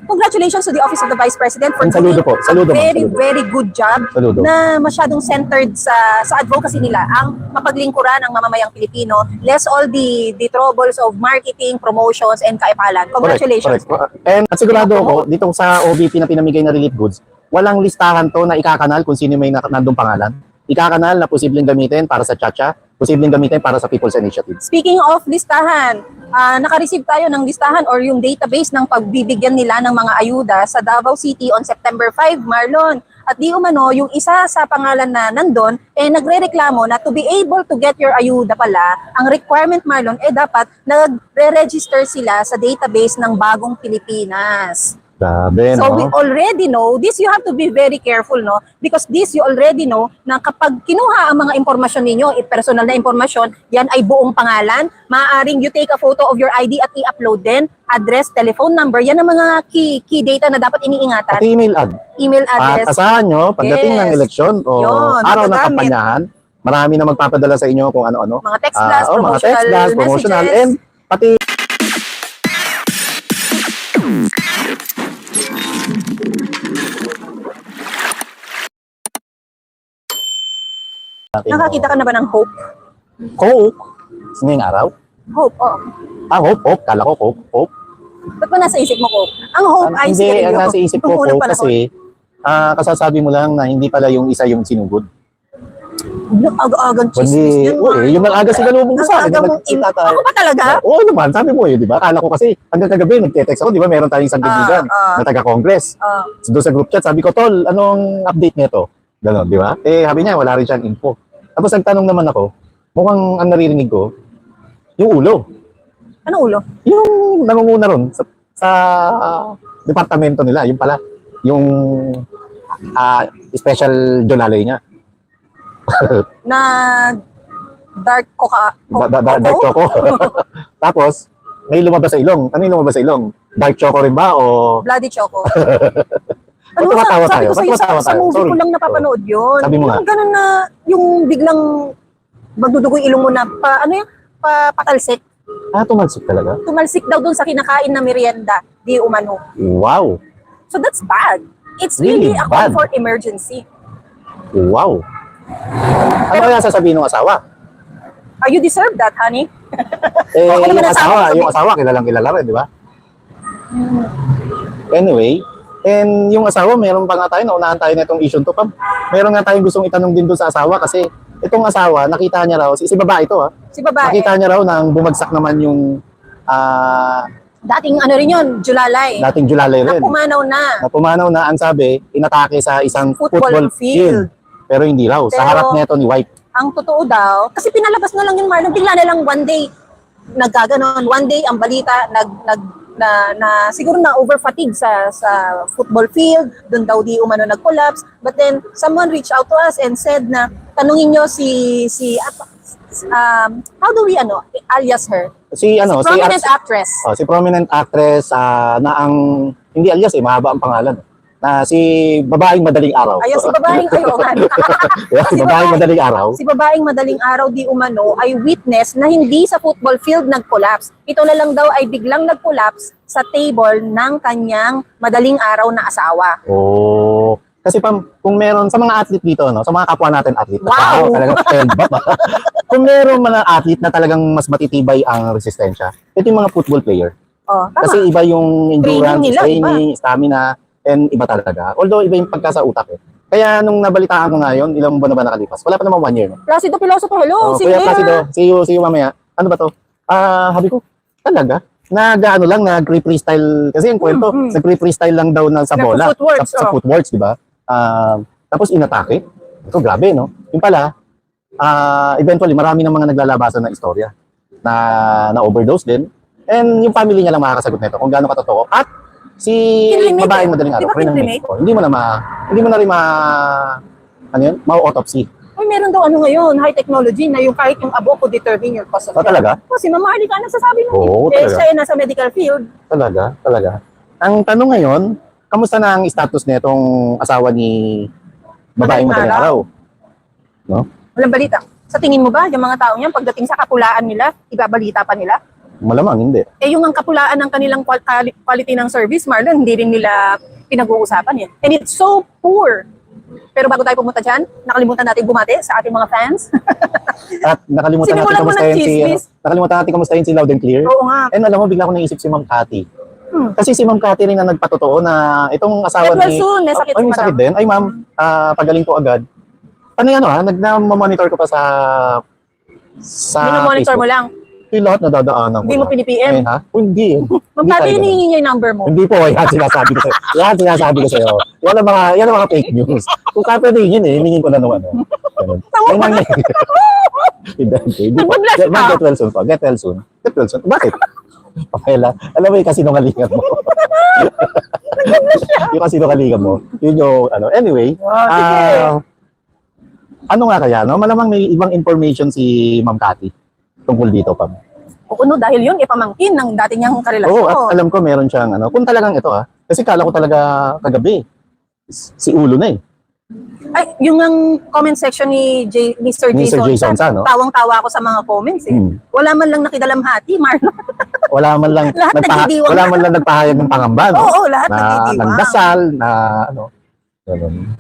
Congratulations to the Office of the Vice President for Saludo po. Saludo, very good job na masyadong centered sa advocacy nila ang mapaglingkuran ng mamamayang Pilipino, less all the troubles of marketing, promotions, and kaipalan. Congratulations. Correct. And at sigurado ako, dito sa OVP na pinamigay na relief goods, walang listahan to na ikakanal kung sino may nandong pangalan. Ikakanal na posibleng gamitin para sa Chacha, posibleng gamitin para sa People's Initiative. Speaking of listahan, naka-receive tayo ng listahan or yung database ng pagbibigyan nila ng mga ayuda sa Davao City on September 5, Marlon. At di umano, yung isa sa pangalan na nandun, nagre-reklamo na to be able to get your ayuda pala, ang requirement, Marlon, dapat nagre-register sila sa database ng Bagong Pilipinas. Grabe, so no? we already know, this you have to be very careful, no? Because this you already know na kapag kinuha ang mga impormasyon ninyo, personal na impormasyon, yan ay buong pangalan, maaaring you take a photo of your ID at i-upload din, address, telephone number, yan ang mga key data na dapat iniingatan. At email address. At asahan nyo, pagdating ng eleksyon o araw ng kampanyahan, marami na magpapadala sa inyo kung ano-ano. Mga text blast, promotional, and pati nakakita ka na ba ng hope? Coke? Ngayong araw? Hope, oo. Hope. Kala ko Coke. Ba't ba nasa isip mo, Coke? Ang hope ay hindi, ang nasa isip ko, Coke, kasi kasasabi mo lang na hindi pala yung isa yung sinugod. Aga-agang chismis yan. Yung aga sinalubong ko sa akin. Ako pa talaga? Oo naman, sabi mo di ba? Kala ko kasi hanggang kagabi nagte-text ako, di ba? Meron tayong isang kaibigan na taga-Congress. So doon sa group chat, sabi ko, Tol, anong update nito? Ganon, di ba? Sabi niya, wala rin siyang info. Tapos nagtanong naman ako, mukhang ang naririnig ko, yung ulo. Ano ulo? Yung nangunguna ron sa departamento nila, yung pala, yung special jolalay niya. Na dark coca. Dark choco. Tapos, may lumabas sa ilong. Ano yung lumabas sa ilong? Dark choco rin ba o bloody choco? Ano matawa tayo? Sa movie ko lang napapanood yun. Sabi mo yung ganun na, yung biglang magdudugo yung ilong mo na, patalsik. Tumalsik talaga? Tumalsik daw dun sa kinakain na merienda, di umano. Wow. So that's bad. It's really a call for emergency. Wow. Ano kaya sasabihin ng asawa? You deserve that, honey. Yung asawa, kilalang kilala rin, di ba? Anyway, and yung asawa, meron pa nga tayo, naunahan tayo na itong issue to, Pam. Meron nga tayong gustong itanong din doon sa asawa kasi itong asawa, nakita niya raw, si babae ito si babae. Nakita niya raw nang bumagsak naman yung dating ano rin yun, Julalay. Dating Julalay rin. Napumanaw na. Ang sabi, inatake sa isang football field. Pero hindi raw, sa harap nito ni wife. Ang totoo daw, kasi pinalabas na lang yun, Marlon, bigla na lang one day, nagkaganon, one day ang balita, siguro na over-fatigue sa football field, doon daw di umano nag-collapse, but then someone reached out to us and said na, tanungin nyo how do we alias her? Prominent actress. Si prominent actress na ang, hindi alias mahaba ang pangalan. Na si babaeng madaling araw. Si babaeng madaling araw. Si babaeng madaling araw di umano ay witness na hindi sa football field nag-collapse. Ito na lang daw ay biglang nag-collapse sa table ng kanyang madaling araw na asawa. Kasi kung meron sa mga athlete dito, sa mga kapwa natin athlete, talagang stand up. Kung meron man athlete na talagang mas matitibay ang resistensya, ito yung mga football player. Kasi iba yung endurance, training, stamina, and iba talaga. Although iba yung pagka sa utak Kaya nung nabalitaan ko ngayon, ilang buwan na ba nakalipas? Wala pa naman 1 year. No? Placido Pilosopo, hello. Kuya Placido, see you mamaya. Ano ba to? Sabi ko, talaga? Nag-freestyle, kasi yung kwento, nag-freestyle lang daw sa bola. Sa footworks, di ba? Tapos inatake. Ito, grabe, no? Yung pala, eventually, marami ng mga naglalabasan na istorya na overdose din. And yung family niya lang makakasagot nito kung gaano katotoo. At si babaeng madaling araw, hindi mo na rin ma-autopsy. Meron daw ngayon, high technology na yung kahit yung abo ko determine your cause of death. Talaga? Kasi Mama Arnica nagsasabi mo. Siya nasa medical field. Talaga. Ang tanong ngayon, kamusta na ang status nitong asawa ni babaeng madaling araw? No? Walang balita. Sa tingin mo ba, yung mga tao niyan, pagdating sa kapulaan nila, ibabalita pa nila? Malamang hindi. Eh yung ang kapulaan ng kanilang quality ng service, Marlon, hindi rin nila pinag-uusapan yan. And it's so poor. Pero bago tayo pumunta dyan, nakalimutan natin bumati sa ating mga fans. At nakalimutan natin Sinimulan mo ng kamustahin chismis. nakalimutan natin kamustahin si Loud and Clear. Oo nga. And alam mo, bigla ko naisip si Ma'am Cathy. Kasi si Ma'am Cathy rin ang nagpatotoo na itong asawa Get well soon, may sakit Ay, si may sakit Madam. din. Ay, ma'am, pagaling po agad. Ano yan, nagmamonitor ko pa sa Minomonitor mo lang. Yung lahat nadadaanan ko. Hindi mo na. pini-PM. Eh, ha? Hindi. Ma'am Hindi Cathy, tayo ganun. hinihingi niya yung number mo. Hindi po, yan sinasabi ko sa'yo. Yan sinasabi ko sa'yo. Yan ang mga fake news. Kung kaya pwede yun hingin ko na naman. Ganun. Ay, nangyay. Hindi. Nag-bless ka. Get well soon po. Get well soon. Get well soon. Bakit? Pakela. Alam mo yung kasinungalingan mo. Yung kasinungalingan mo. Yun yung, anyway. Sige. Ano nga kaya, no? Malamang may ibang information si Ma'am Cathy tungkol dito, Pam. Oo, no, dahil yun, ipamangkin ng dati niyang karelasyon. Oo, at alam ko meron siyang, kung talagang ito, kasi kala ko talaga kagabi, si ulo na eh. Ay, yung ang comment section ni Mr. Mr. Jason Sa, no? Tawang-tawa ako sa mga comments eh. Wala man lang nakidalamhati, Marlon. Wala man lang, Lahat nagdidiwang. wala man lang nagpahayag ng pangamba, no? Oo, lahat na nagdidiwang. nagdasal, na ganun.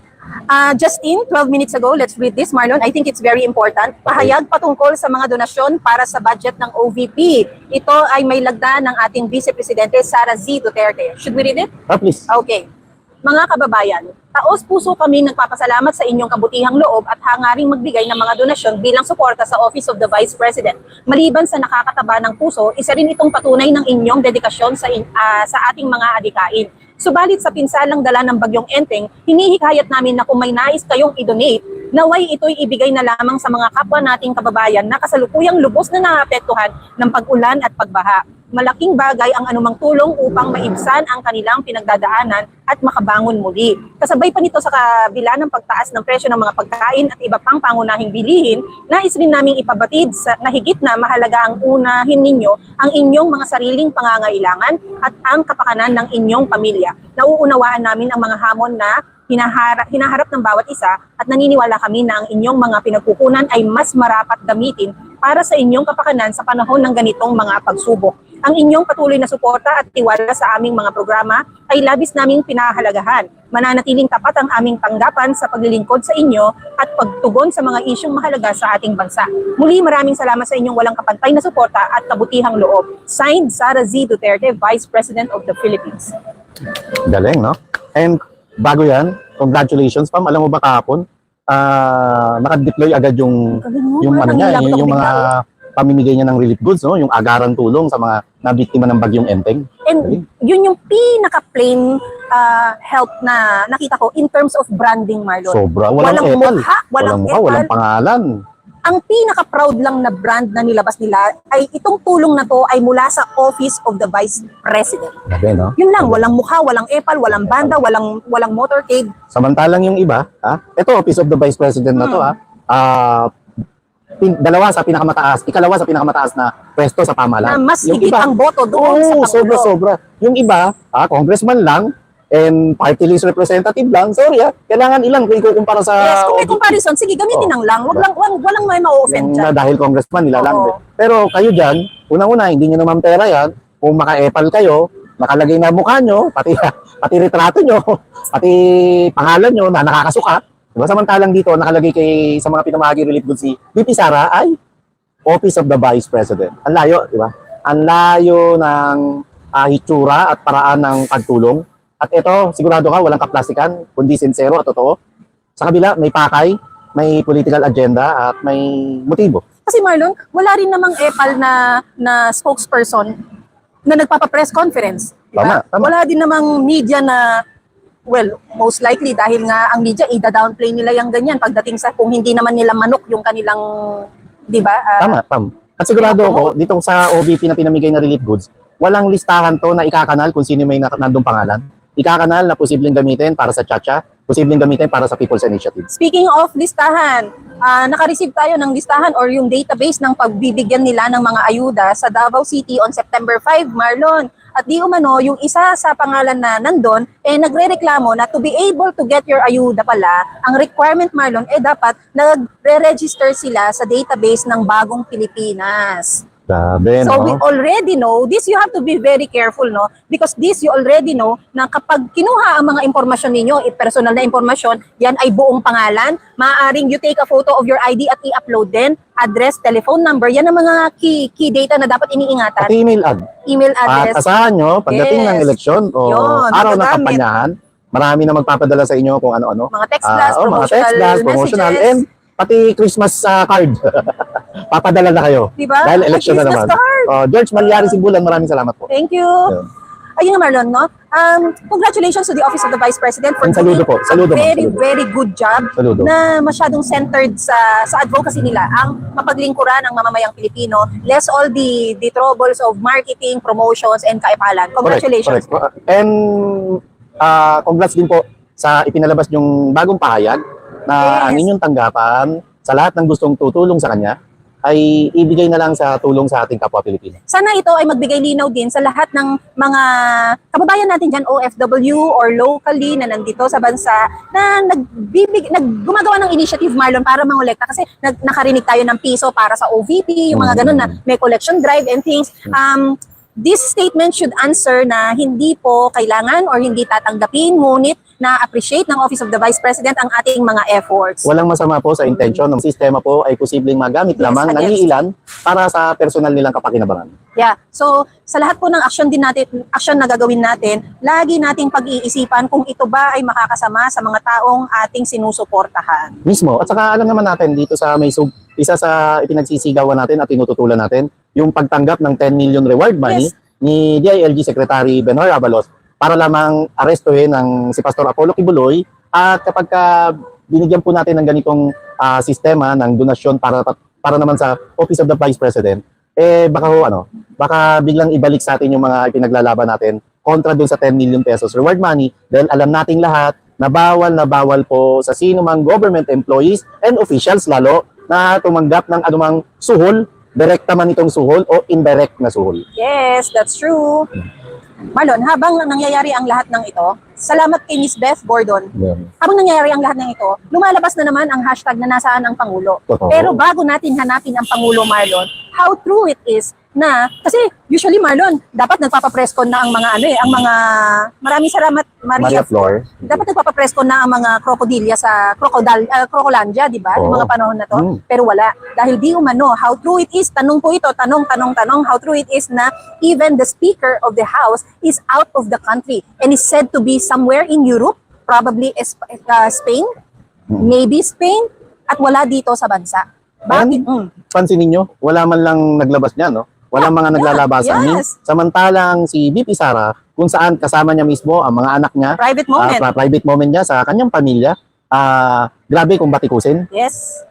Just in 12 minutes ago, let's read this, Marlon. I think it's very important. Pahayag patungkol sa mga donasyon para sa budget ng OVP. Ito ay may lagda ng ating Vice Presidente Sara Z. Duterte. Should we read it? Please. Okay. Mga kababayan, taos-puso kami nagpapasalamat sa inyong kabutihang loob at hangaring magbigay ng mga donasyon bilang suporta sa Office of the Vice President. Maliban sa nakakataba ng puso, isa rin itong patunay ng inyong dedikasyon sa ating mga adikain. Subalit sa pinsalang dala ng bagyong Enteng, hinihikayat namin na kung may nais kayong i-donate, naway ito'y ibigay na lamang sa mga kapwa nating kababayan na kasalukuyang lubos na naapektuhan ng pag-ulan at pagbaha. Malaking bagay ang anumang tulong upang maibsan ang kanilang pinagdadaanan at makabangon muli. Kasabay pa nito sa kabila ng pagtaas ng presyo ng mga pagkain at iba pang pangunahing bilihin, nais rin naming ipabatid na higit na mahalaga ang unahin ninyo ang inyong mga sariling pangangailangan at ang kapakanan ng inyong pamilya. Nauunawaan namin ang mga hamon na hinaharap ng bawat isa at naniniwala kami na ang inyong mga pinagkukunan ay mas marapat gamitin para sa inyong kapakanan sa panahon ng ganitong mga pagsubok. Ang inyong patuloy na suporta at tiwala sa aming mga programa ay labis naming pinahalagahan. Mananatiling tapat ang aming tanggapan sa paglilingkod sa inyo at pagtugon sa mga isyong mahalaga sa ating bansa. Muli maraming salamat sa inyong walang kapantay na suporta at kabutihang loob. Signed, Sara Z. Duterte, Vice President of the Philippines. Galing, no? And bago yan, congratulations, Pam. Alam mo ba kahapon, naka-deploy agad yung mga pamimigay niya ng relief goods, no? Yung agaran tulong sa mga nabiktima ng bagyong Enteng. And yun yung pinaka-plain help na nakita ko in terms of branding, Marlon. Sobra. Walang epal. Walang walang pangalan. Ang pinaka-proud lang na brand na nilabas nila ay itong tulong na to ay mula sa Office of the Vice President. Grabe, no? Yun lang, walang mukha, walang epal, walang banda, walang motorcade. Samantalang yung iba, ito, Office of the Vice President na to, ikalawa sa pinakamataas na pwesto sa pamahalaan. Na mas Yung higit iba, ang boto doon sa Pangulo. sobra. Yung iba, congressman lang, and party list representative lang, sorry kailangan ilang kung ikukumpara sa... Yes, kung may comparison, sige, gamitin ang lang. Walang may ma-offend yung dyan. dahil congressman, nila lang. Oo. Pero kayo dyan, unang-una, hindi nyo naman pera yan, kung maka-epal kayo, nakalagay na mukha nyo, pati retrato nyo, pati pangalan nyo na nakakasuka. Diba? Samantalang dito, nakalagay sa mga pinamahagi relief goods si VP Sara ay Office of the Vice President. Ang layo, di ba? Ang layo ng hitsura at paraan ng pagtulong. At ito, sigurado ka, walang kaplastikan, kundi sincero at totoo. Sa kabila, may pakay, may political agenda, at may motibo. Kasi Marlon, wala rin namang epal na spokesperson na nagpapa-press conference. Diba? Tama. Wala din namang media na, well, most likely dahil nga ang media, ida-downplay nila yung ganyan pagdating sa kung hindi naman nila manok yung kanilang, di ba? Tama. At sigurado ako, ditong sa OVP na pinamigay na relief goods, walang listahan to na ikakanal kung sino may nandong pangalan. Ikakanal na posibleng gamitin para sa Chacha, posibleng gamitin para sa People's Initiative. Speaking of listahan, naka-receive tayo ng listahan or yung database ng pagbibigyan nila ng mga ayuda sa Davao City on September 5, Marlon. At di umano, yung isa sa pangalan na nandun, nagre-reklamo na to be able to get your ayuda pala, ang requirement, Marlon, dapat nagre-register sila sa database ng Bagong Pilipinas. Grabe, So we no? already know, this you have to be very careful, no? Because this you already know na kapag kinuha ang mga impormasyon ninyo, personal na impormasyon, yan ay buong pangalan, maaaring you take a photo of your ID at i-upload din, address, telephone number, yan ang mga key data na dapat iniingatan. Pati email ad. Email At address. asahan nyo, pagdating Yes. ng eleksyon o Yun, araw ng magagamit. kampanyahan, marami na magpapadala sa inyo kung ano-ano. Mga text blast, Mga text blast, promotional, messages. and pati Christmas card. Papadala na kayo. Diba? Dahil election na Christmas naman. card. George Malyari Simbulan, maraming salamat po. Thank you. Yeah. Ayun nga Marlon, no? Congratulations to the Office of the Vice President for And saludo doing po. Saludo, a ma'am. very, Saludo. very good job Saludo. na masyadong centered sa advocacy nila ang mapaglingkuran ng mamamayang Pilipino, less all the troubles of marketing, promotions, and kaipalan. Congratulations. Correct. And congrats din po sa ipinalabas yung bagong pahayag na ang Yes. inyong tanggapan sa lahat ng gustong tutulong sa kanya ay ibigay na lang sa tulong sa ating kapwa Pilipino. Sana ito ay magbigay linaw din sa lahat ng mga kababayan natin dyan, OFW or locally na nandito sa bansa na gumagawa ng initiative, Marlon, para mangolekta. Kasi nakarinig tayo ng piso para sa OVP, yung mga ganun na may collection drive and things. This statement should answer na hindi po kailangan or hindi tatanggapin, ngunit na-appreciate ng Office of the Vice President ang ating mga efforts. Walang masama po sa intensyon ng sistema po ay posibleng magamit Yes, lamang ng yes. iilan para sa personal nilang kapakinabangan. Yeah. So, sa lahat po ng aksyon na gagawin natin, lagi nating pag-iisipan kung ito ba ay makakasama sa mga taong ating sinusuportahan. Mismo. At saka alam naman natin dito sa Maysug, isa sa ipinagsisigawan natin at tinututulan natin, yung pagtanggap ng 10 million reward money Yes. ni DILG Secretary Benoy Abalos para lamang arestuhin ng si Pastor Apollo Kibuloy. At kapag binigyan po natin ng ganitong sistema ng donasyon para naman sa Office of the Vice President, baka biglang ibalik sa atin yung mga ipinaglalaban natin kontra dun sa 10 million pesos reward money, dahil alam nating lahat na bawal po sa sino mang government employees and officials lalo na tumanggap ng anumang suhol, direkta man itong suhol o indirect na suhol. Yes, that's true. Marlon, habang nangyayari ang lahat ng ito, salamat kay Miss Beth Gordon. Habang nangyayari ang lahat ng ito, lumalabas na naman ang hashtag na nasaan ang Pangulo. Totoo. Pero bago natin hanapin ang Pangulo, Marlon, how true it is na, kasi usually Marlon, dapat nagpapapreskon na ang mga maraming salamat Maria Flor. dapat nagpapapreskon na ang mga krokodilya sa Crocolandia, di ba? Yung Oo. mga panahon na to. Pero wala. Dahil di umano, how true it is, tanong po ito, tanong, how true it is na even the Speaker of the House is out of the country and is said to be somewhere in Europe, probably Spain, maybe Spain, at wala dito sa bansa. Bakit? Pansinin nyo, wala man lang naglabas niya, no? Walang mga naglalabasan niya. yes. Samantalang si VP Sara, kung saan kasama niya mismo ang mga anak niya, Private moment. private moment niya sa kanyang pamilya, grabe kung batikusin. Yes.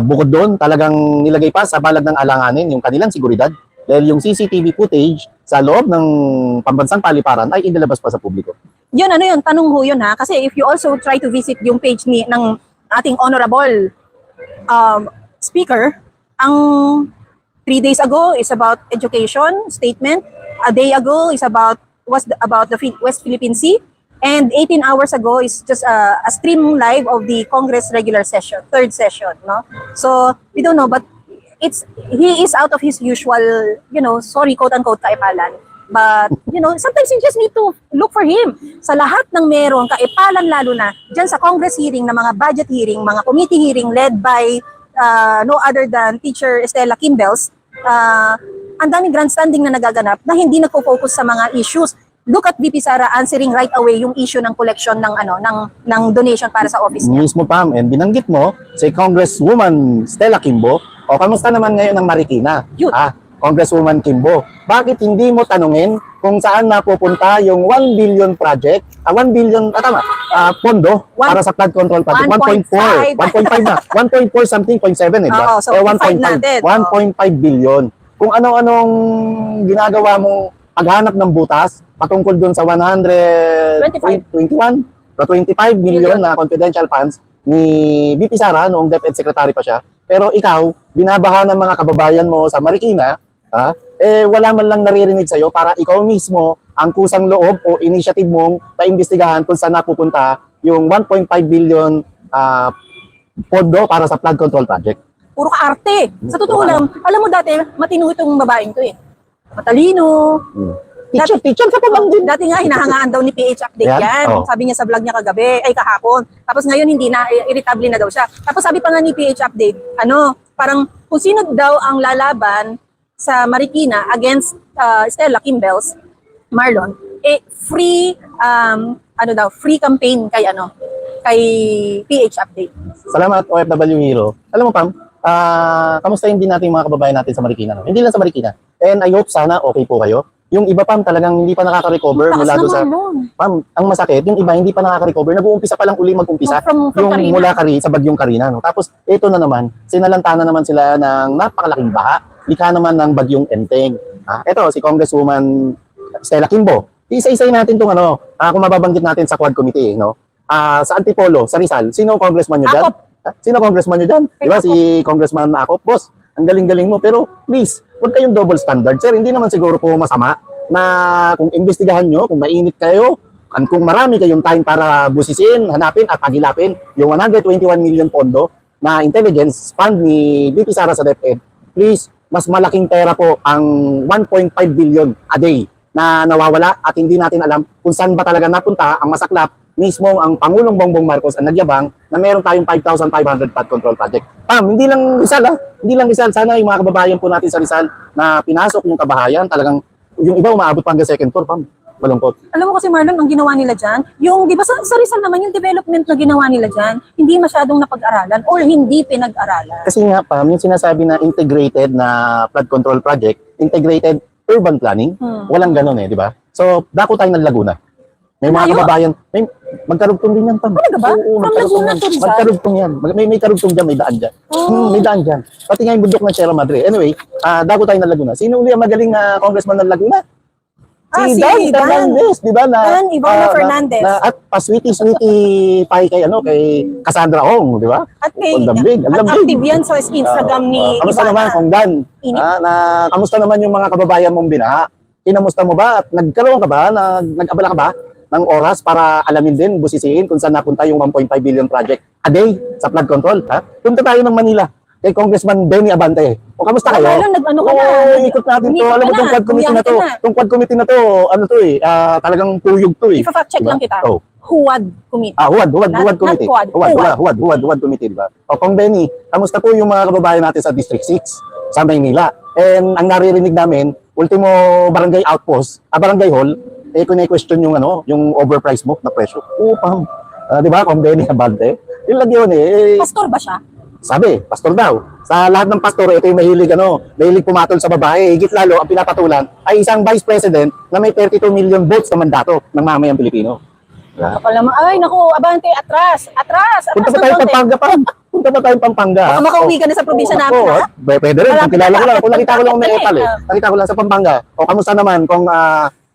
Bukod doon, talagang nilagay pa sa balag ng alanganin yung kanilang seguridad. Dahil yung CCTV footage sa loob ng pambansang paliparan ay inilabas pa sa publiko. Yun, tanong ho yun ha. Kasi if you also try to visit yung page ng ating honorable speaker, ang 3 days ago is about education statement, a day ago is about the West Philippine Sea, and 18 hours ago is just a stream live of the Congress regular session, third session, no? So, we don't know, but he is out of his usual, sorry, quote-unquote, kaipalan. But, sometimes you just need to look for him. Sa lahat ng merong kaipalan, lalo na dyan sa Congress hearing, na mga budget hearing, mga committee hearing led by no other than Teacher Estela Kimbels, ang daming grandstanding na nagaganap na hindi nagpo-focus sa mga issues. Look at VP Sara answering right away yung issue ng collection ng donation para sa office niya. Mismo, Pam, and binanggit mo si Congresswoman Stella Kimbo, o kamusta naman ngayon ang Marikina? Yun. Congresswoman Kimbo, bakit hindi mo tanungin kung saan napupunta yung 1 billion project, 1 billion, pondo para sa flood control project, 1.4 na, 1.4 something, 0.7 Oo, so 1.5 natin. 1.5 billion. Kung ano-anong ginagawa mong paghanap ng butas, patungkol dun sa 121 to 25 million na confidential funds ni VP Sara noong DepEd Secretary pa siya. Pero ikaw, binabaha ng mga kababayan mo sa Marikina, wala man lang naririnig sa'yo para ikaw mismo ang kusang loob o initiative mong paimbestigahan kung saan napupunta yung 1.5 billion pondo para sa flood control project. puro kaarte. Sa totoo lang, alam mo dati, matino itong babaeng to eh. Matalino. Teacher ka pa bang din? Dati nga, hinahangaan daw ni PH Update Yan? yan. Oh. Sabi niya sa vlog niya kagabi, ay kahapon. Tapos ngayon, hindi na, irritable na daw siya. Tapos sabi pa nga ni PH Update, parang kung sino daw ang lalaban sa Marikina against Stella Kimbels, Marlon, free, free campaign kay PH Update. Salamat, OFW Hero. Alam mo, Pam, kamustahin din natin yung mga kababayan natin sa Marikina. No? Hindi lang sa Marikina. And I hope sana okay po kayo. Yung iba, Pam, talagang hindi pa nakaka-recover mula doon sa... Pam, ang masakit, yung iba hindi pa nakaka-recover. Nag-uumpisa pa lang uli mag-umpisa. From yung Karina. mula sa bagyong Karina. No? Tapos, ito na naman, sinalanta na naman sila ng napakalaking baha. Likha naman ng bagyong Enteng. Ito, si Congresswoman Stella Kimbo. Isa-isay natin itong kung mababanggit natin sa Quad Committee, no? Sa Antipolo, sa Rizal, sino congressman nyo dyan? Sino congressman nyo dyan? Diba si Congressman Akop? Boss, ang galing-galing mo. Pero please, huwag kayong double standard. Sir, hindi naman siguro po masama na kung imbestigahan nyo, kung mainit kayo, kung marami kayong time para busisin, hanapin at pagilapin yung 121 million pondo na intelligence fund ni BP Sara sa DepEd, please, mas malaking pera po ang 1.5 billion a day na nawawala at hindi natin alam kung saan ba talaga napunta ang masaklap. Mismo ang Pangulong Bongbong Marcos ang nagyabang na meron tayong 5,500 flood control project. Pam, hindi lang Rizal hindi lang Rizal. Sana yung mga kababayan po natin sa Rizal na pinasok yung kabahayan, talagang yung iba umaabot pa hanggang second floor, Pam. Malungkot. Alam mo kasi Marlon, ang ginawa nila dyan, di ba sa Rizal naman, yung development na ginawa nila dyan, hindi masyadong napag-aralan or hindi pinag-aralan. Kasi nga, Pam, yung sinasabi na integrated na flood control project, integrated urban planning, walang ganun di ba? So, dako tayo ng Laguna. May mga kababayan, magkarugtong din yan, Pam. Talaga ba? Oo, From Laguna to Rizal? Magkarugtong yan. May karugtong dyan, may daan dyan. May daan dyan. Pati nga yung bundok ng Sierra Madre. Anyway, dako tayo ng Laguna. Sino uli ang magaling na congressman ng Laguna? Si Dan Dan. Fernandez, di ba? Dan Ivona Fernandez. At pa-sweetie pie kay Cassandra Ong, di ba? At kay, On the big, at active yan sa Instagram ni kamusta Ivana. naman, Kong Dan? Init. Kamusta naman yung mga kababayan mong binaha? Kinamusta mo ba? At nagkaroon ka ba? Nag-abala ka ba ng oras para alamin din, busisiin kung saan napunta yung 1.5 billion project a day sa flood control? Punta tayo ng Manila kay Congressman Benny Abante. O kamusta kayo? Marlon, nag-ano ka na? Ikot natin to. Umikot Alam mo ka tong na. quad committee na to. Umiyakit ka na. Tong quad committee na to, talagang tuyog to Ipa-fact check lang kita. Oh. Huwad Committee. Huwad committee. Not quad. Huwad committee, di ba? O Kong Benny, kamusta po yung mga kababayan natin sa District 6 sa Maynila? And ang naririnig namin, ultimo barangay outpost, barangay hall, kung-question yung yung overpriced book na presyo. Pam. Di ba, Kong Benny Abante? Yun lang yun Pastor ba siya? Sabi, pastor daw. Sa lahat ng pastor, ito yung mahilig pumatol sa babae. Higit lalo, ang pinapatulan ay isang vice president na may 32 million votes na mandato ng mamayang Pilipino. Ay, naku, Abante, atras. Punta pa tayo Pampanga, Pam. Punta pa tayo Pampanga. Baka makauwi ka na sa probinsya namin, ha? Pwede rin, kung kilala ko lang. Kung nakita ko lang may epal Nakita ko lang sa Pampanga. O kamusta naman kung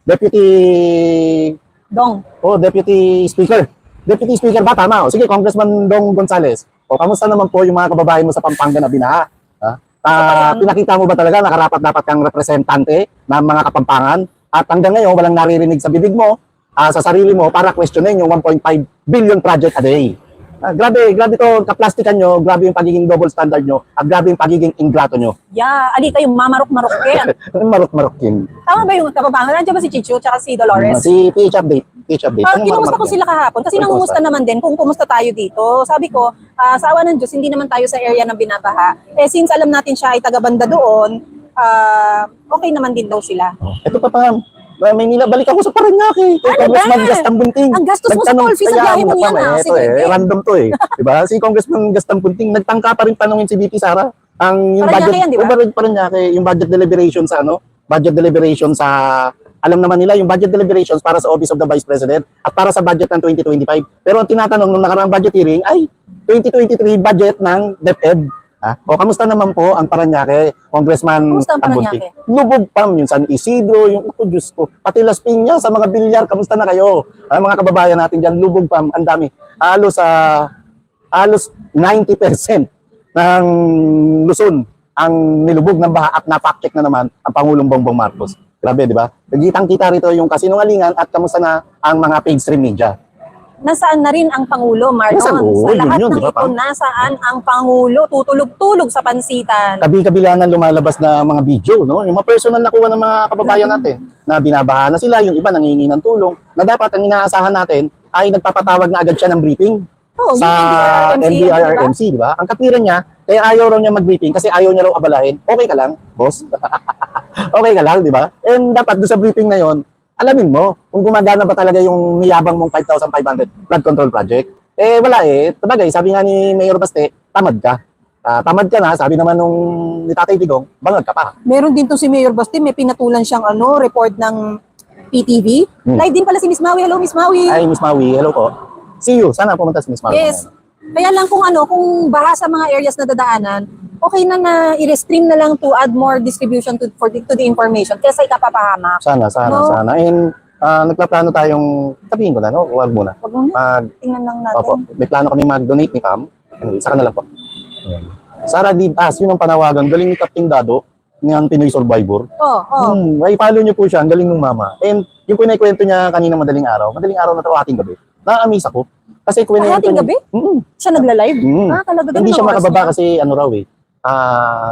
Deputy Deputy Speaker. Deputy Speaker ba? Tama. O sige, Congressman Dong Gonzales. O kamusta naman po yung mga kababayan mo sa Pampanga na binaha? Pinakita mo ba talaga na karapat-dapat kang representante ng mga Kapampangan? At hanggang ngayon, walang naririnig sa bibig mo, sa sarili mo, para questionin yung 1.5 billion project a day. Grabe to, kaplastikan nyo, grabe yung pagiging double standard nyo, at grabe yung pagiging ingrato nyo. Yeah, ali kayo mamarok-marok yan. Marok-marok yun. Tama ba yung kapapangan? Nandiyan ba si Chicho tsaka si Dolores? Si PH Update. Kinumusta ko sila kahapon kasi nangumusta naman din kung kumusta tayo dito. Sabi ko, sa awa ng Diyos, hindi naman tayo sa area ng binabaha. Since alam natin siya ay taga-banda doon, okay naman din daw sila. Ito pa Maynila, balik ako sa Parañaque. Congressman Gastang Bunting. Ang gastos mo sa toll fee sa biyahe mo yan, ha? Ito random to diba? Si Congressman Gastang Bunting, nagtangka pa rin tanongin si BP Sara. Yung Parañaque budget, yan, diba? Parañaque, yung budget deliberation sa alam naman nila yung budget deliberations para sa Office of the Vice President at para sa budget ng 2025. Pero ang tinatanong nung nakaraang budget hearing ay 2023 budget ng DepEd. O kamusta naman po ang Parañaque, Congressman Kamusta ang Bunting? Parañaque? Lubog, Pam, yung San Isidro, yung Diyos ko, pati Las Piñas, sa mga bilyar, kamusta na kayo? Mga kababayan natin dyan, lubog, Pam, ang dami. Halos 90% ng Luzon ang nilubog ng baha at na-fact-check na naman ang Pangulong Bongbong Marcos. Grabe, di ba? Nagkitang-kita rito yung kasinungalingan at kamusta na ang mga mainstream media. nasaan na rin ang Pangulo, Marlon? Nasaan? Oo, Sa lahat yun, ng di ba, ito, Pam? nasaan ang Pangulo? Tutulog-tulog sa pansitan. Kabi-kabilangan lumalabas na mga video, no? Yung mga personal nakuha ng mga kababayan natin na binabaha na sila, yung iba nangingi ng tulong, na dapat ang inaasahan natin ay nagpapatawag na agad siya ng briefing Oh, sa yung NDRRMC, di ba? Ang katwiran niya, kaya ayaw raw niya mag-briefing kasi ayaw niya raw abalahin. Okay ka lang, boss? Okay ka lang, di ba? And dapat doon sa briefing na yon, alamin mo kung gumagana ba talaga yung niyabang mong 5,500 flood control project. Eh, wala eh. Sabagay, sabi nga ni Mayor Baste, tamad ka. Tamad ka na, sabi naman nung ni Tatay Digong, bangag ka pa. Meron din to si Mayor Basti, may pinatulan siyang report ng PTV. Live din pala si Miss Maui. Hello, Miss Maui. Ay, Miss Maui, hello po. See you. Sana pumunta si Miss Maui. Yes. Kaya lang kung baha sa mga areas na dadaanan, okay na i-restream na lang to add more distribution to the information kaysa ikapapahamak. Sana. No? And nagpaplano tayong, sabihin ko na, no? Huwag muna. Wag mo na. Tingnan lang natin. Opo, may plano kami mag-donate ni Pam. Anyway, saka na lang po. Ayan. Sara Dibas, yun ang panawagan. Galing ni Captain Dado, ng Pinoy Survivor. Oh. Ay, follow niyo po siya. Ang galing ng mama. And yung kwento niya kanina madaling araw na to ating gabi. Na-amaze ako. Kasi kwento Ating gabi? Siya nagla-live? Talaga ganun Hindi siya ang oras makababa niya? kasi ano raw eh.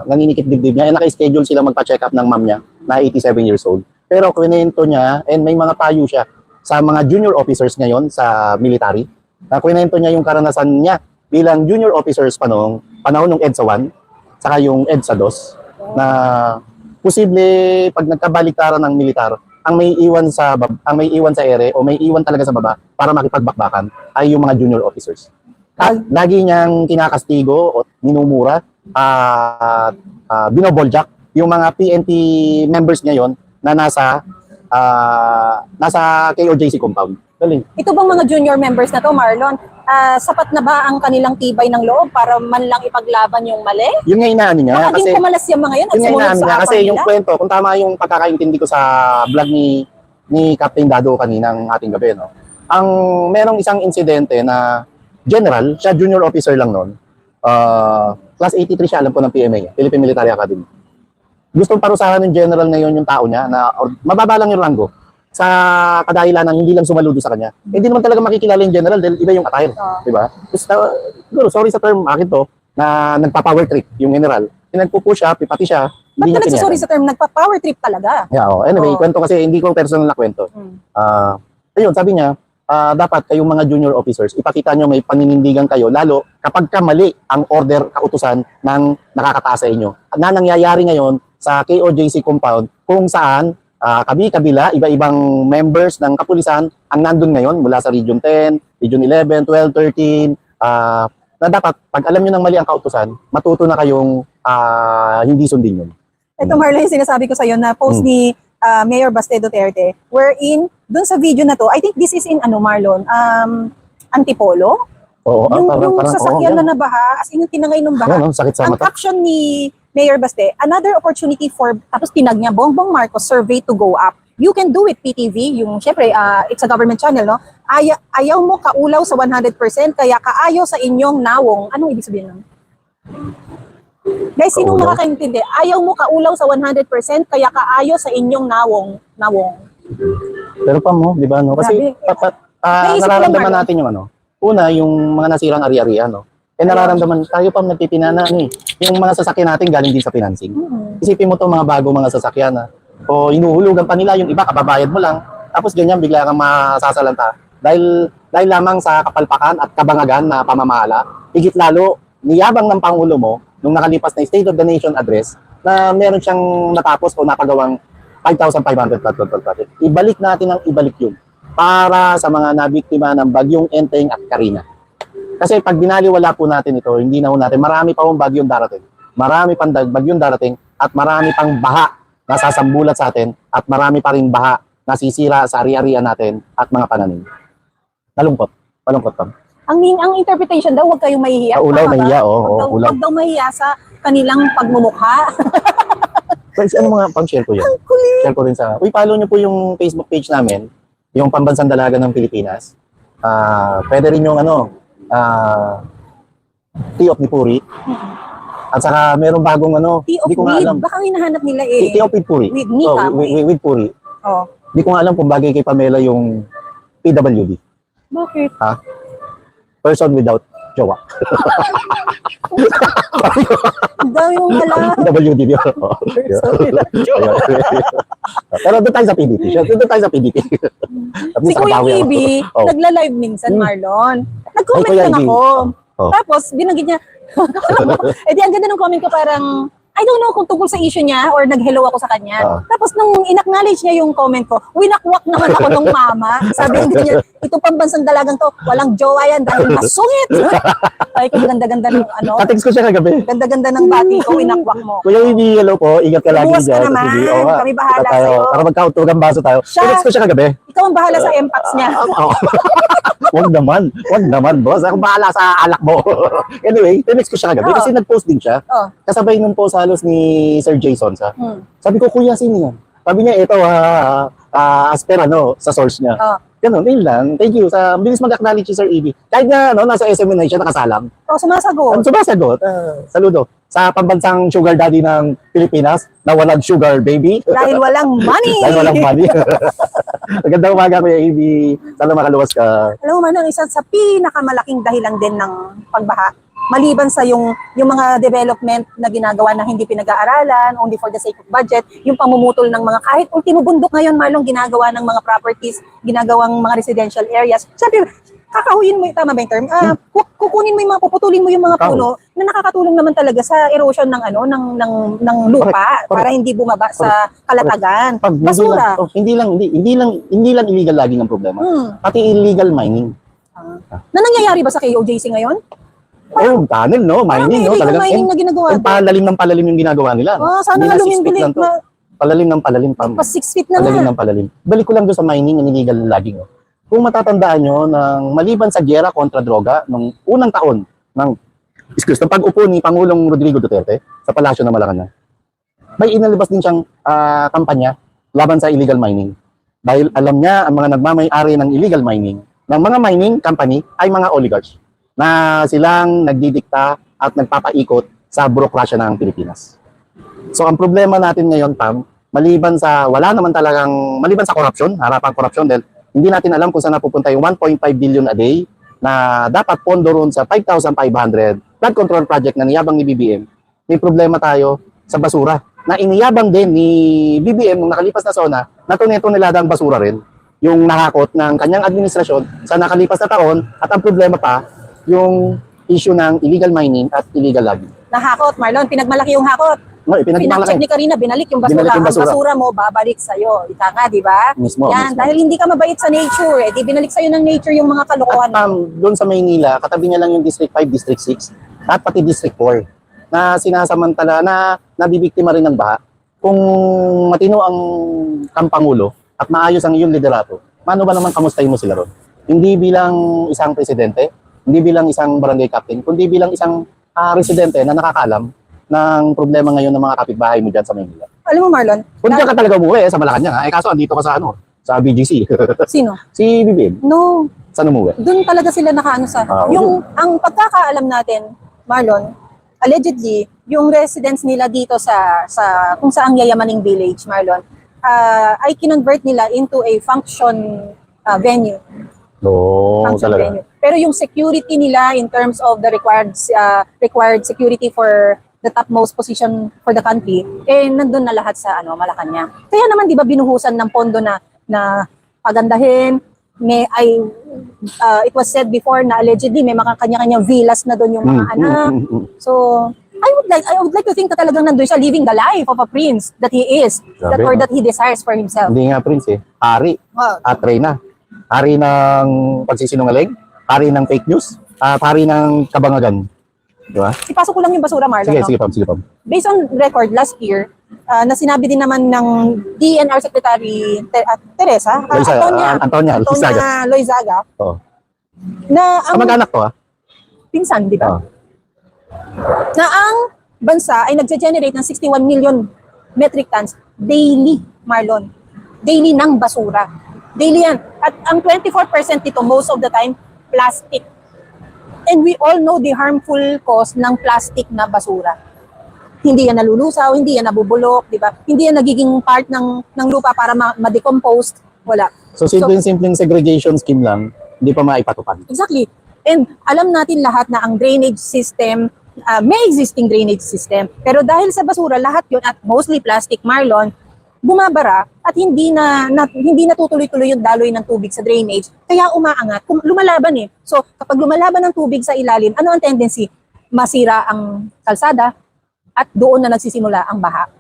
Nanginikit dibdib niya. Naka-schedule sila magpa-check up ng mom niya na 87 years old. Pero kwento niya, and may mga payo siya sa mga junior officers ngayon sa military. Na kwento niya yung karanasan niya bilang junior officers pa noong panahon ng EDSA 1, saka yung EDSA 2, na posible pag nagkabaliktaran ng militar, ang may iwan sa ere o may iwan talaga sa baba para makipagbakbakan ay yung mga junior officers. At lagi niyang kinakastigo o minumura at binoboljak yung mga PNP members ngayon na nasa KOJC compound. Galing. Ito bang mga junior members na to, Marlon, sapat na ba ang kanilang tibay ng loob para man lang ipaglaban yung mali? Yun nga inaano niya. Baka din pumalas yung mga yan at Yun nga sumunod inaano sa niya. akal Kasi yung nila. kwento, kung tama yung pagkakaintindi ko sa vlog ni Captain Dado kaninang ating gabi, no? Ang merong isang insidente na general, siya junior officer lang noon. Class 83 siya, alam ko ng PMA, Philippine Military Academy. Gustong parusahan ng general na yun yung tao niya na mababa lang yung rango sa kadahilanan hindi lang sumaludo sa kanya. Hindi naman talaga makikilala yung general dahil iba yung attire, di ba? Siguro, sorry sa term, akin to, na nagpa-power trip yung general. Pinagpupo siya, pipati siya, Ba't hindi ka niya nagsasorry pinayagan. sa term? Nagpa-power trip talaga. Yeah, anyway, Oh. kwento kasi hindi ko personal na kwento. Ayun, sabi niya, dapat kayong mga junior officers, ipakita nyo may paninindigan kayo, lalo kapag mali ang order kautusan ng nakakataas sa inyo. Na nangyayari ngayon sa KOJC compound kung saan kabi-kabila, iba-ibang members ng kapulisan ang nandun ngayon mula sa Region 10, Region 11, 12, 13, na dapat pag alam nyo ng mali ang kautusan, matuto na kayong hindi sundin yun. Ito, Marlon, yung sinasabi ko sa'yo na post ni Mayor Baste Duterte, wherein, dun sa video na to, I think this is in, Marlon, Antipolo? Oo, Yung sasakyan na nabaha, as in yung tinangay ng baha. Yan, sakit sa Ang mata. caption ni Mayor Baste, another opportunity for, tapos tinag niya, Bongbong Marcos survey to go up. You can do it, PTV, yung syempre, it's a government channel, no? Ayaw mo kaulaw sa 100%, kaya kaayo sa inyong nawong. Anong ibig sabihin nun? Guys, sinong Kaulaw? makakaintindi? Ayaw mo kaulaw sa 100%, kaya kaayo sa inyong nawong. Pero pa mo, di ba, no? Kasi Grabe. Naisip ko lang, nararamdaman Marlon. natin yung una, yung mga nasirang ari-arian, no? Nararamdaman, tayo pa nagpipinana, yung mga sasakyan natin galing din sa financing. Isipin mo to mga bago mga sasakyan, o inuhulugan pa nila yung iba, kababayad mo lang, tapos ganyan bigla kang masasalanta. Dahil lamang sa kapalpakan at kabangagan na pamamahala, higit lalo, niyabang ng Pangulo mo, nung nakalipas na State of the Nation address, na meron siyang natapos o napagawang 5,500 flood control project. Ibalik natin ang ibalik yun para sa mga nabiktima ng bagyong Enteng at Karina. Kasi pag binaliwala po natin ito, hindi na po natin, marami pa pong bagyong darating. Marami pang bagyong darating at marami pang baha na sasambulat sa atin at marami pa ring baha na sisira sa ari-arian natin at mga pananim. Malungkot pa. Ang interpretation daw, huwag kayong mahihiya. Ulaw, Tama ba? mahiya, oo, ulaw. Huwag daw mahihiya sa kanilang pagmumukha. Pwede, ano mga pang-share ko yan? Share ko rin sa... Uy, follow nyo po yung Facebook page namin, yung Pambansang Dalaga ng Pilipinas. Pwede rin yung Tea of Nipuri. At saka meron bagong Tea of hindi ko nga weed. alam. Baka hinahanap nila eh. Tea of Puri. With Nika. With Puri. Oh. Hindi ko nga alam kung bagay kay Pamela yung PWD. Bakit? Ha? Person without jowa. Ang dami mong alam. WDB. Oo. Ayun. Pero doon tayo sa PDP. Doon tayo sa PDP. At Si least Kuya nakabawi ako. Ibi, Oh. nagla-live minsan, Marlon. Nag-comment Ay, Kuya lang Ibi. ako. Oh. Tapos, binanggit niya, eh di ang ganda ng comment ko parang, I don't know kung tungkol sa issue niya or nag-hello ako sa kanya. Oo. Tapos nung in-acknowledge niya yung comment ko, winakwak naman ako ng mama. Sabi niya, ito pambansang dalagang to, walang jowa yan dahil masungit. Ay, kung ganda-ganda ng ano, Katings ko siya kagabi. ganda-ganda ng bati ko, winakwak mo. Kuya Ibi, hello po. Ingat ka lagi Buwas ka dyan. naman. Sige, oo nga. Kami bahala Kita tayo. sa'yo. Para magkautog ang baso tayo. Siya- Katings ko siya kagabi. Ikaw ang bahala sa MPAX niya. Wag naman, boss. Ako bahala sa alak mo. Anyway, tinext ko siya kagabi Oo. kasi nag-post din siya. Oh. Kasabay nung post halos ni Sir Jason sa. Hmm. Sabi ko, kuya, sino yan? Sabi niya, ito as per sa source niya. Oh. Ganun, yun lang. Thank you. Bilis mag-acknowledge si Sir Ibi. Kahit nga, nasa SMNI siya nakasalang. Oh, sumasagot. Sumasagot. Saludo. Sa pambansang sugar daddy ng Pilipinas na walang sugar baby. Dahil walang money. Dahil walang money. Magandang umaga, Kuya Ibi. Sana makaluwas ka. Alam mo, Manong, isa sa pinakamalaking dahilan din ng pagbaha, maliban sa yung mga development na ginagawa na hindi pinag-aaralan, only for the sake of budget, yung pamumutol ng mga kahit ultimo bundok ngayon, Marlon, ginagawa ng mga properties, ginagawang mga residential areas. Siyempre, kakahuyin mo, tama ba yung term? Kukunin mo yung mga, puputulin mo yung mga puno na nakakatulong naman talaga sa erosion ng ng lupa Correct. para hindi bumaba sa kalatagan. Basura. Hindi lang illegal lagi ng problema. Pati illegal mining. Na nangyayari ba sa KOJC ngayon? Oh, tunnel, no? Mining, no? Parang Talagang mining na ginagawa. palalim ng ginagawa nila. Sana Hindi nga na 6 feet lumimbili. lang to. Palalim ng palalim. Pa 6 feet na Palalim na. ng palalim. Balik ko lang doon sa mining, ang illegal logging. No? Kung matatandaan nyo, ng maliban sa gyera kontra droga, nung unang taon ng pag-upo ni Pangulong Rodrigo Duterte sa Palasyo ng Malacanang, may inalabas din siyang kampanya laban sa illegal mining. Dahil alam niya ang mga nagmamay-ari ng illegal mining, ng mga mining company ay mga oligarchs na silang nagdidikta at nagpapaikot sa burokrasya ng Pilipinas. So ang problema natin ngayon, Pam, maliban sa korupsyon, harapang korupsyon, dahil hindi natin alam kung saan napupunta yung 1.5 billion a day na dapat pondo ron sa 5,500 flood control project na niyabang ni BBM. May problema tayo sa basura na iniyabang din ni BBM nung nakalipas na SONA na tonelada ang basura rin yung nakakot ng kanyang administrasyon sa nakalipas na taon at ang problema pa yung issue ng illegal mining at illegal logging. Nahakot, Marlon. Pinagmalaki yung hakot. No, Pinag-check ni Karina, binalik yung basura. Binalik yung basura. Ang basura mo, babalik sa'yo. Ika nga, di ba? Mismo, Yan, mismo. dahil hindi ka mabait sa nature. Eh, di binalik sa'yo ng nature yung mga kalokohan. At doon sa Maynila, katabi niya lang yung District 5, District 6, at pati District 4 na sinasamantala na nabibiktima rin ng baha. Kung matino ang kampangulo at maayos ang iyong liderato, paano ba naman kamustahin mo sila ron? Hindi bilang isang presidente, hindi bilang isang barangay captain, kundi bilang isang residente na nakakaalam ng problema ngayon ng mga kapitbahay mo dyan sa Maynila. Alam mo, Marlon, Kung diyan ka talaga umuwi sa Malacanang, kaso andito ka sa sa BGC. sino? Si BBM, No, saan umuwi? doon talaga sila nakaano sa... ang pagkakaalam natin, Marlon, allegedly, yung residents nila dito sa kung saang yayamaning village, Marlon, ay kinonvert nila into a function venue. Oo, Function talaga. venue. Pero yung security nila in terms of the required security for the topmost position for the country, nandun na lahat sa Malacanang. Kaya naman 'di ba binuhusan ng pondo na pagandahin, it was said before na allegedly may mga kanya-kanyang villas na doon yung mga anak. So I would like to think na talagang nandun siya living the life of a prince that he is, Grabe, or no? that he desires for himself. Hindi nga prince hari at reyna. Hari ng pagsisinungaling, hari ng fake news, at hari ng kabangagan. Di ba? Ipasok ko lang yung basura, Marlon. Sige, no? sige, Pam. Based on record last year, na sinabi din naman ng DNR Secretary Teresa, Antonia Loizaga. Loizaga, Oo. na ang Kamag-anak to, pinsan, di ba? Oo. Na ang bansa ay nagse-generate ng 61 million metric tons daily, Marlon. Daily ng basura. Daily yan. At ang 24% nito, most of the time, plastic. And we all know the harmful cause ng plastic na basura. Hindi yan nalulusaw, hindi yan nabubulok, di ba? Hindi yan nagiging part ng lupa para ma-decompose. Wala. So, simpleng segregation scheme lang hindi pa maipatupad. Exactly. And alam natin lahat na ang drainage system, may existing drainage system. Pero dahil sa basura, lahat yun at mostly plastic, Marlon, bumabara at hindi natutuloy-tuloy yung daloy ng tubig sa drainage. Kaya umaangat, lumalaban eh. So kapag lumalaban ng tubig sa ilalim, ano ang tendency? Masira ang kalsada at doon na nagsisimula ang baha.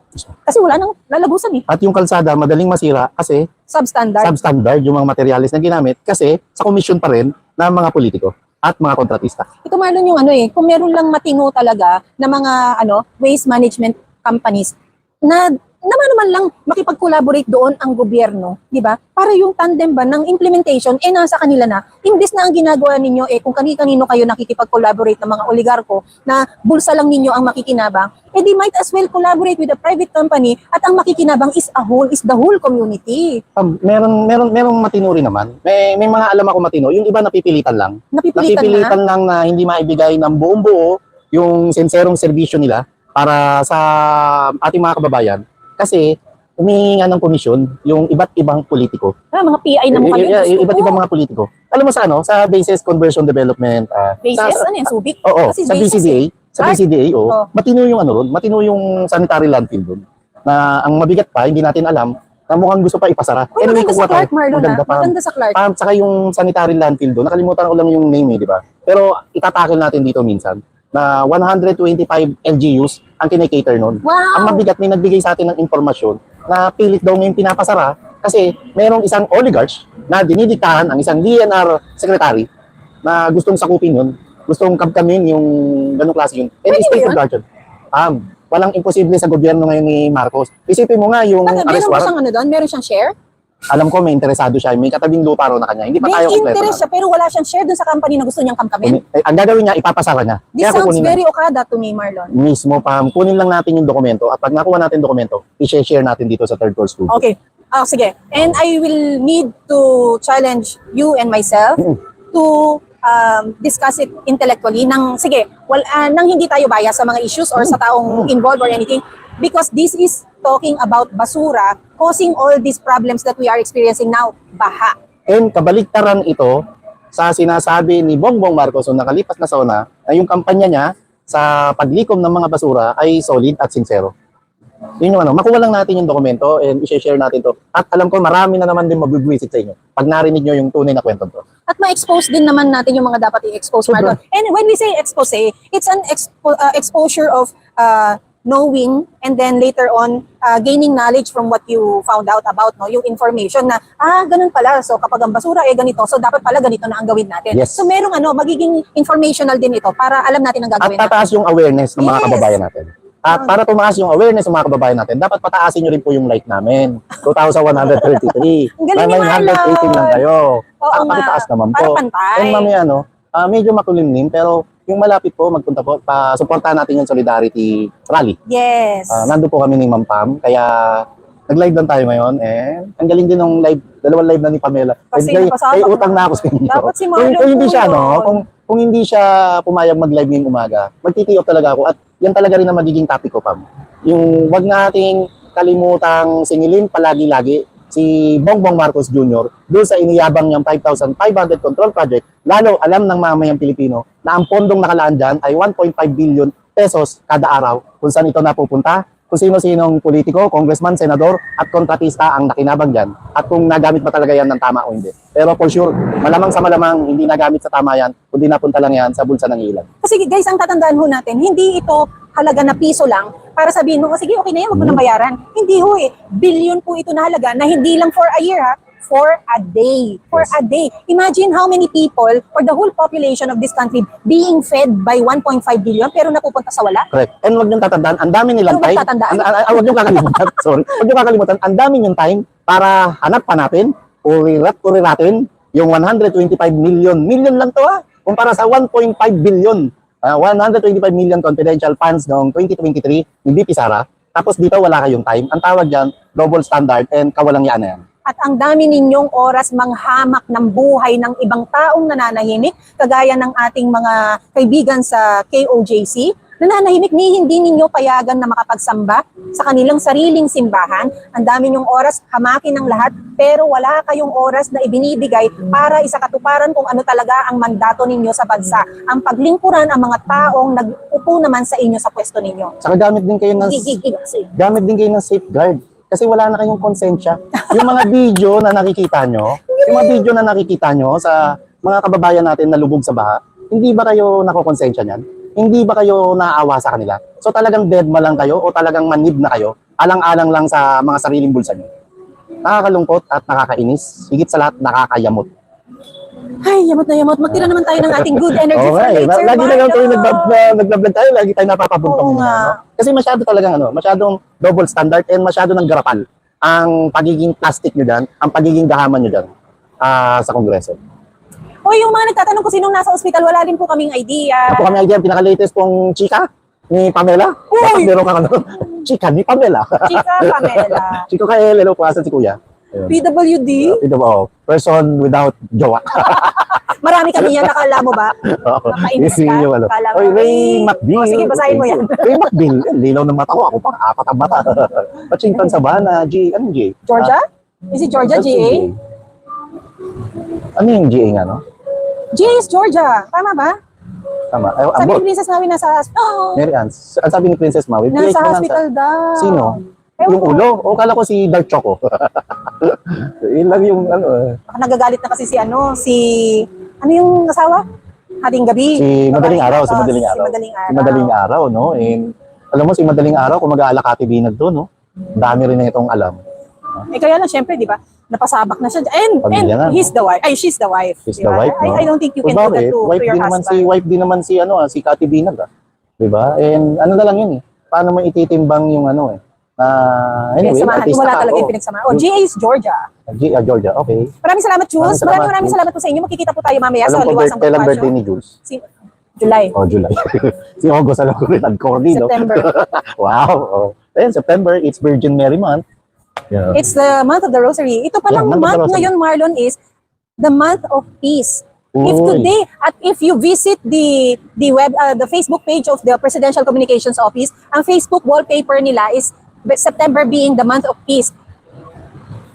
Kasi wala nang lalabusan eh. At yung kalsada, madaling masira kasi substandard yung mga materialis na ginamit kasi sa komisyon pa rin ng mga politiko at mga kontratista. Ito Marlon yung ano eh, kung meron lang matino talaga na mga waste management companies na naman lang makipag-collaborate doon ang gobyerno, di ba? Para yung tandem ba ng implementation, nasa kanila na. Imbes na ang ginagawa ninyo, kung kanino kayo nakikipag-collaborate ng mga oligarko, na bulsa lang ninyo ang makikinabang, di might as well collaborate with a private company at ang makikinabang is the whole community. Merong matino rin naman. May mga alam ako matino, yung iba napipilitan lang. Napipilitan lang na hindi maibigay ng buong buo yung sinserong serbisyo nila para sa ating mga kababayan. Kasi humihinga ng komisyon yung iba't ibang politiko. Mga PI na mukha yun. Iba't ibang mga politiko. Alam mo sa Basis Conversion Development. Basis? Ano yan? Subic? Oo, Kasi sa basis BCDA. Sa BCDA, Oh. matino yung matino yung sanitary landfill doon. Na ang mabigat pa, hindi natin alam, na mukhang gusto pa ipasara. Maganda sa Clark, Marlon. Maganda sa Clark. Saka yung sanitary landfill doon, nakalimutan ko lang yung name di ba? Pero itatakil natin dito minsan na 125 LGUs ang kinikater nun. Wow! Ang mabigat may nagbigay sa atin ng impormasyon na pilit daw ngayong pinapasara kasi merong isang oligarch na dinidiktahan ang isang DNR secretary na gustong sakupin yun, gustong kamkamin yung ganong klase yun. And state of guardian. Walang imposible sa gobyerno ngayon ni Marcos. Isipin mo nga yung Meron arrest ba warrant. siyang doon? Meron siyang share? Alam ko may interesado siya, may katabing lupa raw na kanya. Hindi pa May tayo kompleto. interest siya pero wala siyang share doon sa company na gusto niyang kamkamin. Ang gagawin niya, ipapasara niya. This sounds kukunin very Okada to me, Marlon. mismo, Pam, kunin lang natin yung dokumento at pag nakuha natin yung dokumento, i-share natin dito sa Third Course Group. Okay. Sige. And I will need to challenge you and myself to discuss it intellectually nang hindi tayo bias sa mga issues or sa taong involved or anything because this is talking about basura causing all these problems that we are experiencing now, baha. And kabaliktaran ito sa sinasabi ni Bongbong Marcos o nakalipas na sauna na yung kampanya niya sa paglikom ng mga basura ay solid at sincero. Yun yung makuha lang natin yung dokumento and i-share natin to. At alam ko marami na naman din mabibwisit sa inyo pag narinig nyo yung tunay na kwento to. At ma-expose din naman natin yung mga dapat i-expose, Marlon. And when we say expose, it's an exposure of knowing and then later on gaining knowledge from what you found out about yung information na ganun pala, so kapag ang basura ganito, so dapat pala ganito na ang gawin natin. Yes. So merong magiging informational din ito para alam natin ang At gagawin natin. tataas yung awareness ng mga Yes. kababayan natin. At para tumaas yung awareness ng mga kababayan natin, dapat pataasin nyo rin po yung like namin. 2,133. Ang galing ni May 918 lang kayo. Oo nga. Pakitaas naman Para po. pantay. And mamaya medyo makulimlim pero yung malapit po, magpunta po, pa-suportahan natin yung Solidarity Rally. Yes. Nandun po kami ni Ma'am Pam, kaya nag-live lang tayo ngayon. And ang galing din ng live, dalawang live na ni Pamela. Kasi May napasama utang na ako sa inyo. Dapat si Marlon Kung hindi po siya, yun. kung hindi siya pumayag mag-live ngayong umaga, magtitiop talaga ako. At yan talaga rin ang magiging topic ko, Pam. Yung wag nating kalimutang singilin palagi-lagi si Bongbong Marcos Jr. doon sa iniyabang niyang 5,500 control project. Lalo alam ng mamayang Pilipino na ang pondong nakalaan dyan ay 1.5 billion pesos kada araw. Kung saan ito napupunta, kung sino-sinong politiko, congressman, senador at kontratista ang nakinabang dyan at kung nagamit ba talaga yan ng tama o hindi. Pero for sure, malamang sa malamang hindi nagamit sa tama yan, kundi napunta lang yan sa bulsa ng ilan. Kasi guys, ang tatandaan ho natin, hindi ito halaga na piso lang para sabihin mo, sige, okay na yan, wag mo nang bayaran. Hindi ho billion po ito na halaga na hindi lang for a year for a day. For Yes. a day. Imagine how many people or the whole population of this country being fed by 1.5 billion pero napupunta sa wala. Correct. And wag niyong tatandaan, ang dami nilang Huwag time. tatandaan. Wag niyong kakalimutan. Sorry. Wag niyong kakalimutan, ang dami niyong time para hanap-hanapin o rirap-uriratin yung 125 million. Million lang to kumpara sa 1.5 billion. 125 million confidential funds noong 2023 ni BP Sara. Tapos dito wala kayong time. Ang tawag dyan, double standard and kawalang yan na yan. At ang dami ninyong oras manghamak ng buhay ng ibang taong nananahimik, kagaya ng ating mga kaibigan sa KOJC, nananahimik, ni hindi ninyo payagan na makapagsamba sa kanilang sariling simbahan. Ang dami nyong oras, hamakin ng lahat, pero wala kayong oras na ibinibigay para isakatuparan kung ano talaga ang mandato ninyo sa bansa. Ang paglingkuran ang mga taong nag-upo naman sa inyo sa pwesto ninyo. Saka gamit din kayo ng safeguard. Kasi wala na kayong konsensya. Yung mga video na nakikita nyo sa mga kababayan natin na lubog sa baha, hindi ba kayo nakokonsensya niyan? Hindi ba kayo naaawa sa kanila? So talagang deadma lang kayo o talagang manid na kayo, alang-alang lang sa mga sariling bulsa nyo? Nakakalungkot at nakakainis, higit sa lahat nakakayamot. Ay, yamot na yamot. Magtira naman tayo ng ating good energy Oo for nga eh. later. Lagi na lang tayo nagbablog tayo, lagi tayo napapabuntong. Oo nga. Kasi masyado talagang masyadong double standard and masyado ng garapal ang pagiging plastic nyo dyan, ang pagiging gahaman nyo dyan sa Kongreso. O yung mga nagtatanong kung sinong nasa ospital, wala din po kaming idea. Ako kami idea, pinaka-latest pong chika ni Pamela. Dapat meron kang chika ni Pamela. Chika Pamela. Chiko Kael, hello po, asan si Kuya? Ayun. PWD. Person without jowa. Marami kami yan, nakala mo ba? Nakainis ka? Akala mo, Oy, Ray McBeal. Sige, basahin mo yan. Ray McBeal, linaw ng mata ko. Ako pang apat ang mata. Washington Sabana, G, anong G? Georgia? Is it Georgia, GA? Ano yung GA nga, no? GA is Georgia. Tama ba? Tama. Ay, Sabi abot. ni Princess Maui nasa hospital. Mary Ann, ang sabi ni Princess Maui, Nasa PH mo lang hospital daw. Sino? Ewan Yung ko. ulo? O kala ko si Dark Choco. Yun lang yung Baka nagagalit na kasi ano yung asawa? Hating gabi. si Madaling Araw, si Oh, Madaling Araw. Si Madaling Araw. Si Madaling Araw, no? And, alam mo, si Madaling Araw, kung mag-aalakati binag doon, no? Dami rin na itong alam. Kaya lang, syempre, di ba? Napasabak na siya. And Pamilya na, he's the wife. Ay, she's the wife. She's di the ba? wife, no? I don't think you So, can do that bakit? to Wife your din naman husband. wife din naman si Kati Binag, ah. Diba? And ano na lang yun eh. Paano mo ititimbang yung anyway, Samahan. artista Wala ka, talaga yung pinagsamahan. Oh, GA is Georgia. Georgia, okay. Maraming salamat, Jules. Maraming salamat po sa inyo. Makikita po tayo mamaya sa Alam ko, Liwasang kailan birthday Pagpasyo. ni Jules? July. Oh, July. Si August, alam ko rin, Cordy, no? September. Wow. Oh. Ayun, September, it's Virgin Mary month. Yeah. It's the month of the Rosary. Ito palang Yeah, month of the month Rosary. ngayon, Marlon, is the month of peace. Uy. If you visit the Facebook page of the Presidential Communications Office, ang Facebook wallpaper nila is September being the month of peace.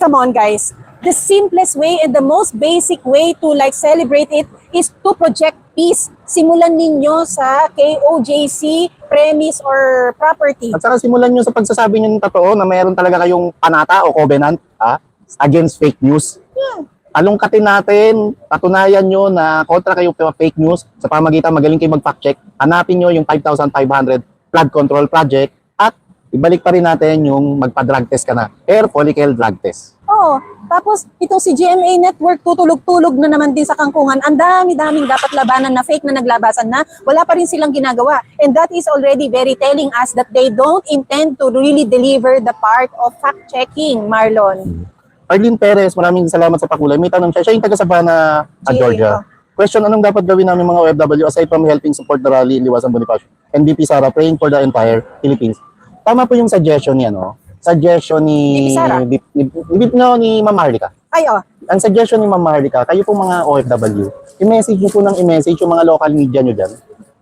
Come on, guys. The simplest way and the most basic way to celebrate it is to project peace. Simulan ninyo sa KOJC premise or property. At saka simulan nyo sa pagsasabi nyo ng totoo na mayroon talaga kayong panata o covenant against fake news. Alungkatin natin, patunayan nyo na kontra kayo sa fake news sa pamagitan magaling kayo mag-fact check. Hanapin nyo yung 5,500 flood control project at ibalik pa rin natin yung magpa-drug test ka na. Air follicle drug test. Oo. Tapos, itong si GMA Network, tutulog-tulog na naman din sa kangkungan. Ang dami-daming dapat labanan na fake na naglabasan na. Wala pa rin silang ginagawa. And that is already very telling us that they don't intend to really deliver the part of fact-checking, Marlon. Arlene Perez, maraming salamat sa pakulay. May tanong siya. Siya yung taga Sabana, Georgia. Question, anong dapat gawin namin mga OFW aside from helping support the rally, Liwasan Bonifacio, and BP Sara, praying for the entire Philippines? Tama po yung suggestion niya, no? Suggestion ni BP Sara? ni Ma'am Harlika. Ay, Ang suggestion ni Ma'am Harlika, kayo po mga OFW, i-message nyo po ng i-message yung mga local media nyo dyan.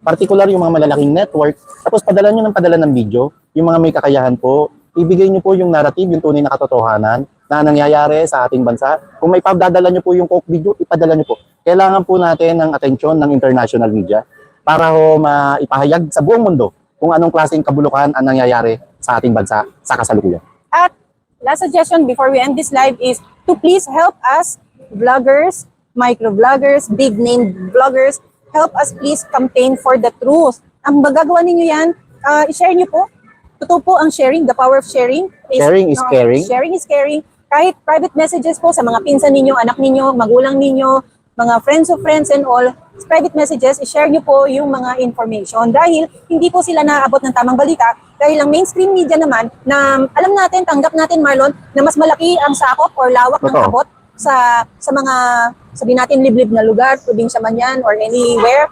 Particular yung mga malalaking network. Tapos padala nyo ng padala ng video, yung mga may kakayahan po. Ibigay nyo po yung narrative, yung tunay na katotohanan na nangyayari sa ating bansa. Kung may padadala nyo po yung Coke video, ipadala nyo po. Kailangan po natin ng atensyon ng international media para maipahayag sa buong mundo kung anong klaseng kabulukan ang nangyayari sa ating bansa sa kasalukuyan. At last suggestion before we end this live is to please help us, vloggers, micro-vloggers, big-name vloggers, help us please campaign for the truth. Ang magagawa ninyo yan, i-share nyo po. Totoo po ang sharing, the power of sharing. Sharing is caring. Sharing is caring. Kahit private messages po sa mga pinsan ninyo, anak ninyo, magulang ninyo, mga friends of friends and all, private messages, i-share nyo po yung mga information dahil hindi po sila naaabot ng tamang balita dahil ang mainstream media naman na alam natin, tanggap natin Marlon, na mas malaki ang sakop or lawak ng Totoo. abot sa mga, sabihin natin, liblib na lugar, probinsya man yan or anywhere,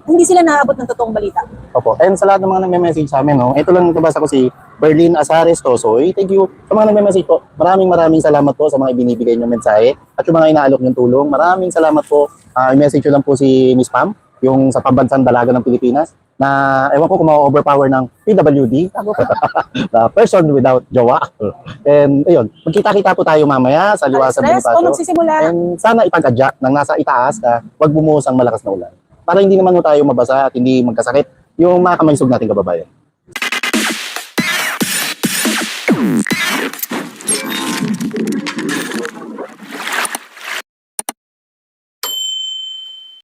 hindi sila naaabot ng totoong balita. Opo. And sa lahat ng mga nagme-message sa amin, no, ito lang nabasa ko si Berlin Azares Tosoy. Thank you sa mga nagme-message po. Maraming salamat po sa mga ibinibigay nyo mensahe at yung mga inaalok nyong tulong. Maraming salamat po. I-message nyo lang po si Miss Pam, yung sa Pambansang Dalaga ng Pilipinas. na ewan ko kung ma-overpower ng PWD, the person without jowa. And ayun, magkita-kita po tayo mamaya sa Liwasan Stress o Bonifacio. magsisimula. And sana ipag-adya ng nasa itaas ka, wag bumuhos ang malakas na ulan. Para hindi naman mo tayo mabasa at hindi magkasakit yung mga kamaysog nating kababayan.